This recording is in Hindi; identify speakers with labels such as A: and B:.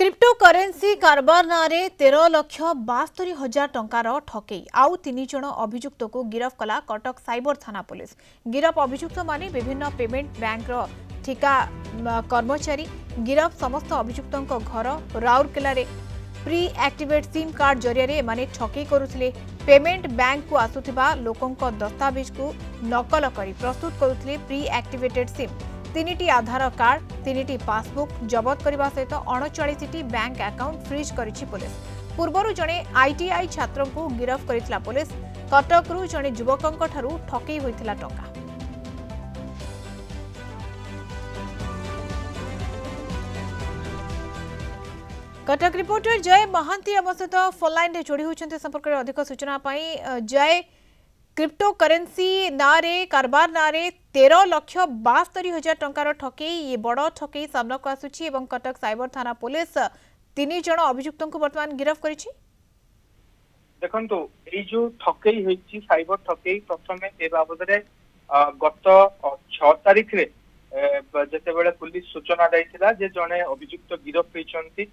A: क्रिप्टोकरेन्सी कारबार नारे 13,72,000 टंकार ठकई आउ 3 जण अभियुक्त को गिरफ कला कटक साइबर थाना पुलिस। गिरफ अभियुक्त माने विभिन्न पेमेंट बैंक रो ठिका कर्मचारी। गिरफ समस्त अभियुक्तों घर राउरकेला रे प्री एक्टिवेट सिम कार्ड जरिए माने ठकई करुथिले। पेमेंट बैंक को आसुथिबा लोकंक दस्तावेज को नकल करी प्रस्तुत करुथिले प्री एक्टिवेटेड सिम। 3टी आधार कार्ड 3टी पासबुक जबत करने सहित 39टी बैंक अकाउंट फ्रीज करिछि पुलिस। पूर्वर जड़े आईटीआई छात्र को गिरफ करिथिला पुलिस। कटकरू जड़े युवकों ठारू ठकई होइथिला टंका। कटक रिपोर्टर जय महांती आम सहित फोन लाइन रे जोड़ी होइछन्ते संपर्क में अधिक सूचना पाई। जय, क्रिप्टोकरेन्सी नारे कारबार नारे 13,72,000 टंकार ठकई ये बड़ ठकई सामना को आसुछि एवं कटक साइबर थाना पुलिस 3 जण अभियुक्तों को वर्तमान गिरफ करिछि।
B: देखंतु ए जो ठकई होइछि साइबर ठकई प्रथमे ए बाबद रे गत 6 तारिख रे जते बेले पुलिस सूचना दैथिला जे जणे अभियुक्त गिरफ होइछन्ति।